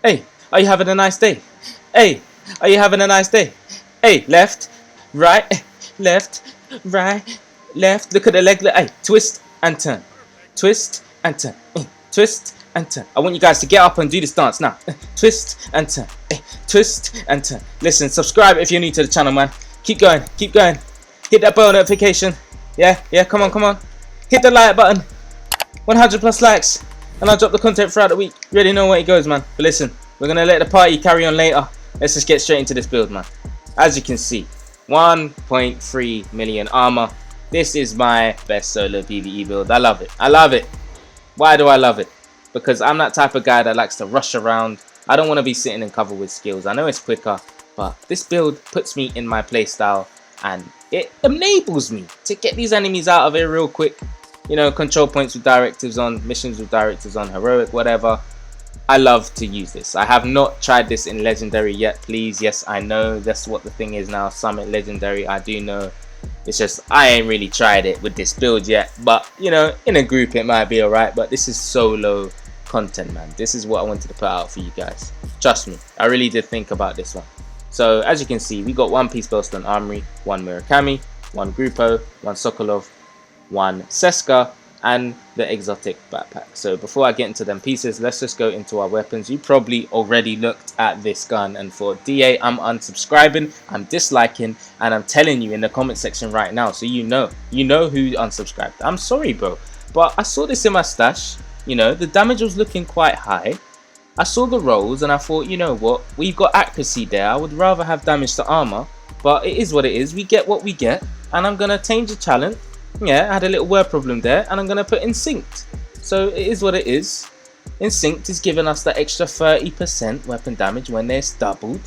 Hey, are you having a nice day? Hey, are you having a nice day? Hey, left, right, left, right, left. Look at the leg. Hey, twist and turn. Twist and turn. Twist and turn. I want you guys to get up and do this dance now. Twist and turn. Twist and turn. Listen, subscribe if you're new to the channel, man. Keep going, keep going. Hit that bell notification. Yeah, come on. Hit the like button. 100 plus likes. And I'll drop the content throughout the week. You already know where it goes, man. But listen, we're going to let the party carry on later. Let's just get straight into this build, man. As you can see, 1.3 million armor. This is my best solo PvE build. I love it. I love it. Why do I love it? Because I'm that type of guy that likes to rush around. I don't want to be sitting in cover with skills. I know it's quicker, but this build puts me in my playstyle and it enables me to get these enemies out of here real quick. You know, control points with directives on, missions with directives on, heroic, whatever. I love to use this. I have not tried this in legendary yet, please. Yes, I know that's what the thing is now, summit legendary. I do know. It's just I ain't really tried it with this build yet. But, you know, in a group it might be alright. But this is solo content, man. This is what I wanted to put out for you guys. Trust me, I really did think about this one. So, as you can see, we got one Peace Bellstone Armory, one Murakami, one Grupo, one Sokolov, one Seska, and the exotic backpack. So before I get into them pieces, let's just go into our weapons. You probably already looked at this gun and thought, DA, I'm unsubscribing, I'm disliking, and I'm telling you in the comment section right now, so you know who unsubscribed. I'm sorry, bro, but I saw this in my stash. You know, the damage was looking quite high. I saw the rolls and I thought, you know what, we've got accuracy there. I would rather have damage to armor, but it is what it is. We get what we get, and I'm gonna change the challenge. Yeah, I had a little word problem there, and I'm going to put Instinct. So it is what it is. Instinct is giving us that extra 30% weapon damage when it's doubled.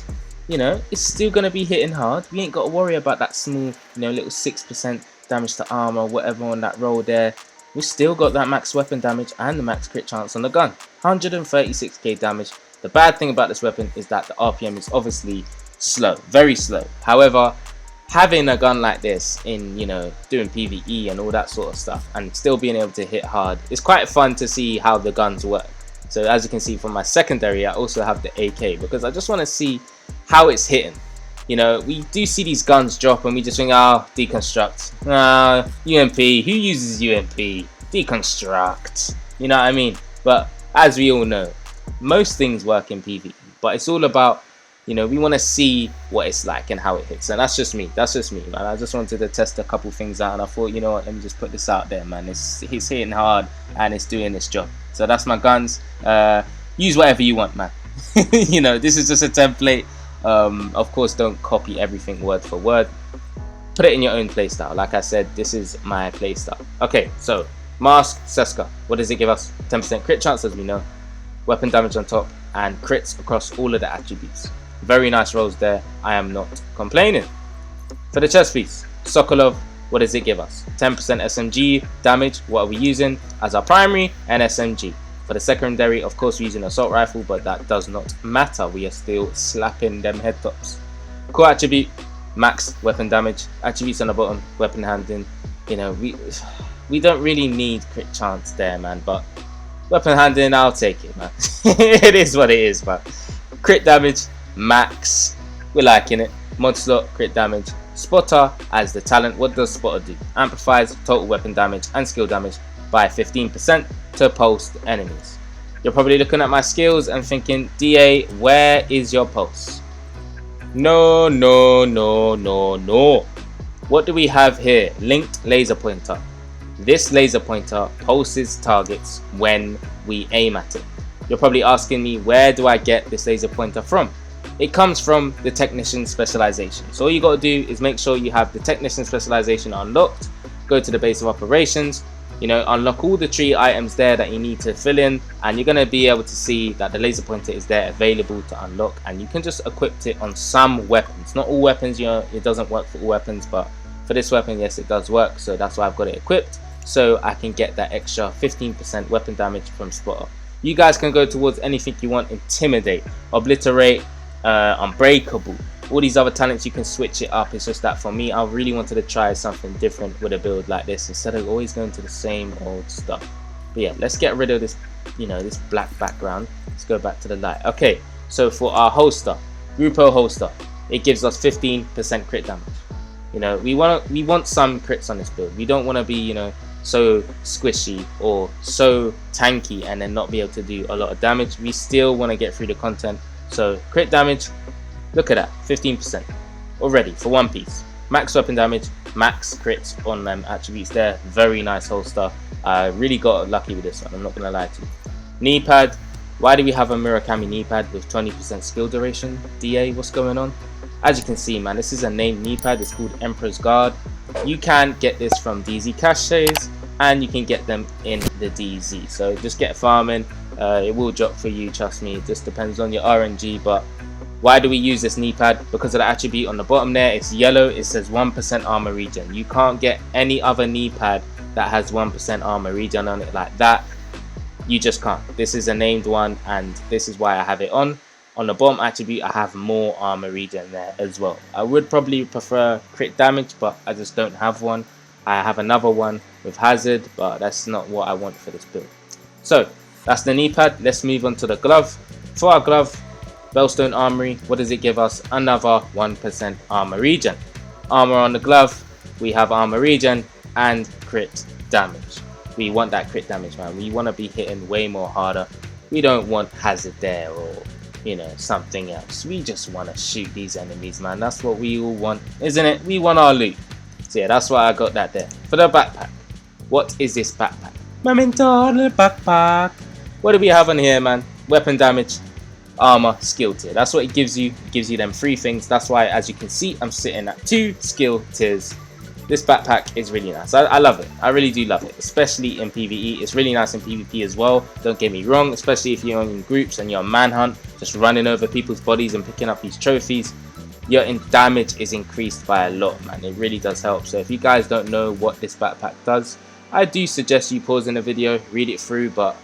You know, it's still going to be hitting hard. We ain't got to worry about that small, you know, little 6% damage to armor, whatever on that roll there. We still got that max weapon damage and the max crit chance on the gun. 136k damage. The bad thing about this weapon is that the RPM is obviously slow, very slow. However, having a gun like this in, you know, doing PVE and all that sort of stuff and still being able to hit hard, it's quite fun to see how the guns work. So as you can see from my secondary, I also have the AK because I just want to see how it's hitting. You know, we do see these guns drop and we just think, oh, deconstruct, UMP, who uses UMP, deconstruct, you know what I mean? But as we all know, most things work in PVE, but it's all about, you know, we want to see what it's like and how it hits. And that's just me, man. I just wanted to test a couple things out and I thought, you know what, let me just put this out there, man. It's hitting hard and it's doing its job. So that's my guns. Use whatever you want, man. You know, this is just a template. Of course, don't copy everything word for word. Put it in your own playstyle. Like I said, this is my playstyle. Okay, so Mask, Seska. What does it give us? 10% crit chance, as we know. Weapon damage on top and crits across all of the attributes. Very nice rolls there. I am not complaining. For the chest piece, Sokolov, what does it give us? 10% SMG damage. What are we using as our primary? And SMG. For the secondary, of course, we're using assault rifle, but that does not matter. We are still slapping them head tops. Core attribute, max weapon damage. Attributes on the bottom, weapon handling. You know, we don't really need crit chance there, man. But weapon handling, I'll take it, man. It is what it is, man. Crit damage, max, we're liking it. Mod slot, crit damage. Spotter as the talent. What does Spotter do? Amplifies total weapon damage and skill damage by 15% to pulse enemies. You're probably looking at my skills and thinking, DA, where is your pulse? No. What do we have here? Linked laser pointer. This laser pointer pulses targets when we aim at it. You're probably asking me, where do I get this laser pointer from? It comes from the technician specialization. So all you got to do is make sure you have the technician specialization unlocked. Go to the base of operations, you know, unlock all the tree items there that you need to fill in, and you're going to be able to see that the laser pointer is there available to unlock, and you can just equip it on some weapons. Not all weapons, you know, it doesn't work for all weapons, but for this weapon, yes, it does work. So that's why I've got it equipped, so I can get that extra 15% weapon damage from Spotter. You guys can go towards anything you want. Intimidate, Obliterate, Unbreakable, all these other talents, you can switch it up. It's just that for me, I really wanted to try something different with a build like this instead of always going to the same old stuff. But yeah, let's get rid of this you know, this black background. Let's go back to the light. Okay, so for our holster, Grupo holster, it gives us 15% crit damage. You know, we want some crits on this build. We don't want to be, you know, so squishy or so tanky and then not be able to do a lot of damage. We still want to get through the content. So crit damage, look at that, 15% already for one piece. Max weapon damage, max crits on them attributes there. Very nice holster. I really got lucky with this one, I'm not gonna lie to you. Knee pad, why do we have a Murakami knee pad with 20% skill duration? DA, what's going on? As you can see, man, this is a named knee pad. It's called Emperor's Guard. You can get this from DZ caches and you can get them in the DZ. So just get farming. It will drop for you, trust me. It just depends on your RNG. But why do we use this knee pad? Because of the attribute on the bottom there. It's yellow. It says 1% armor regen. You can't get any other knee pad that has 1% armor regen on it like that. You just can't. This is a named one, and this is why I have it on. On the bottom attribute, I have more armor regen there as well. I would probably prefer crit damage, but I just don't have one. I have another one with hazard, but that's not what I want for this build. So that's the knee pad. Let's move on to the glove. For our glove, Bellstone Armory, what does it give us? Another 1% armor regen. Armor on the glove, we have armor regen and crit damage. We want that crit damage, man. We want to be hitting way more harder. We don't want hazard there or, you know, something else. We just want to shoot these enemies, man. That's what we all want, isn't it? We want our loot. So yeah, that's why I got that there. For the backpack, what is this backpack? Memento backpack. What do we have on here, man? Weapon damage, armor, skill tier. That's what it gives you. It gives you them 3 things. That's why, as you can see, I'm sitting at 2 skill tiers. This backpack is really nice. I love it. I really do love it, especially in PVE. It's really nice in PvP as well. Don't get me wrong, especially if you're in groups and you're on manhunt, just running over people's bodies and picking up these trophies. Your damage is increased by a lot, man. It really does help. So if you guys don't know what this backpack does, I do suggest you pausing the video, read it through, but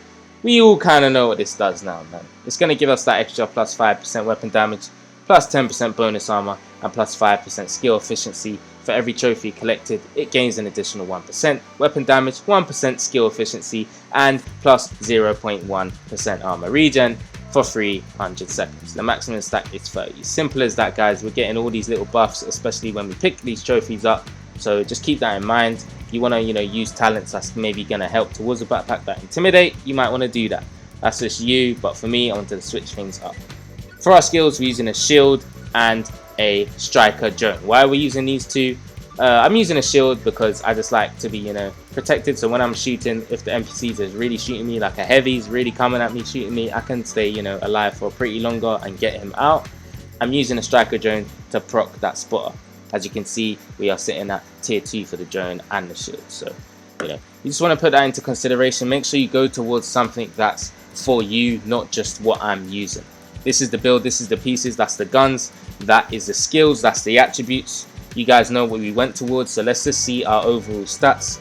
we all kind of know what this does now, man. It's going to give us that extra plus 5% weapon damage, plus 10% bonus armor, and plus 5% skill efficiency. For every trophy collected, it gains an additional 1% weapon damage, 1% skill efficiency, and plus 0.1% armor regen for 300 seconds. The maximum stack is 30. Simple as that, guys. We're getting all these little buffs, especially when we pick these trophies up. So just keep that in mind. If you want to, you know, use talents that's maybe going to help towards a backpack that intimidate, you might want to do that. That's just you, but for me, I wanted to switch things up. For our skills, we're using a shield and a striker drone. Why are we using these two? I'm using a shield because I just like to be, you know, protected. So when I'm shooting, if the NPCs is really shooting me, like a heavy's really coming at me, shooting me, I can stay, you know, alive for pretty longer and get him out. I'm using a striker drone to proc that spotter. As you can see, we are sitting at tier 2 for the drone and the shield. So, you know, you just want to put that into consideration. Make sure you go towards something that's for you, not just what I'm using. This is the build, this is the pieces, that's the guns, that is the skills, that's the attributes. You guys know what we went towards, so let's just see our overall stats.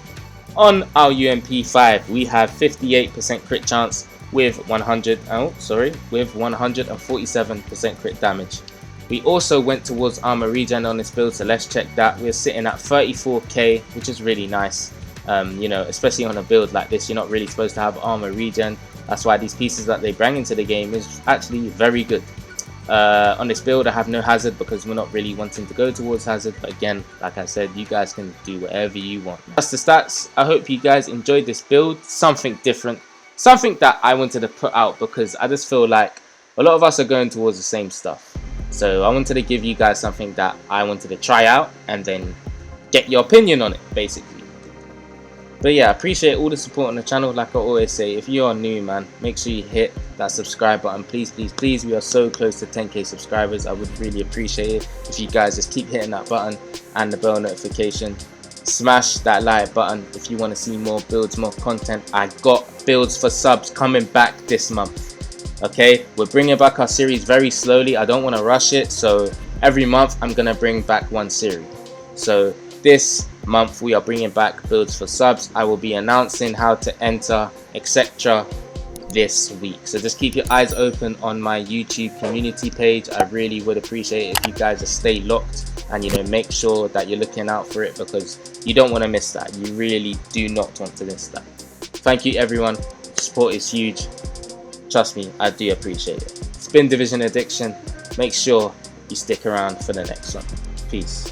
On our UMP5, we have 58% crit chance with 147% crit damage. We also went towards armor regen on this build, so let's check that. We're sitting at 34k, which is really nice. You know, especially on a build like this, you're not really supposed to have armor regen. That's why these pieces that they bring into the game is actually very good. On this build, I have no hazard because we're not really wanting to go towards hazard. But again, like I said, you guys can do whatever you want. That's the stats. I hope you guys enjoyed this build. Something different. Something that I wanted to put out because I just feel like a lot of us are going towards the same stuff. So I wanted to give you guys something that I wanted to try out and then get your opinion on it, basically. But yeah, I appreciate all the support on the channel. Like I always say, if you are new, man, make sure you hit that subscribe button. Please, please, please. We are so close to 10k subscribers. I would really appreciate it if you guys just keep hitting that button and the bell notification. Smash that like button if you want to see more builds, more content. I got builds for subs coming back this month. Okay, we're bringing back our series very slowly. I don't want to rush it. So every month I'm going to bring back one series. So this month we are bringing back builds for subs. I will be announcing how to enter, etc. this week. So just keep your eyes open on my YouTube community page. I really would appreciate it if you guys just stay locked and, you know, make sure that you're looking out for it because you don't want to miss that. You really do not want to miss that. Thank you, everyone. Support is huge. Trust me, I do appreciate it. It's been Division Addiction. Make sure you stick around for the next one. Peace.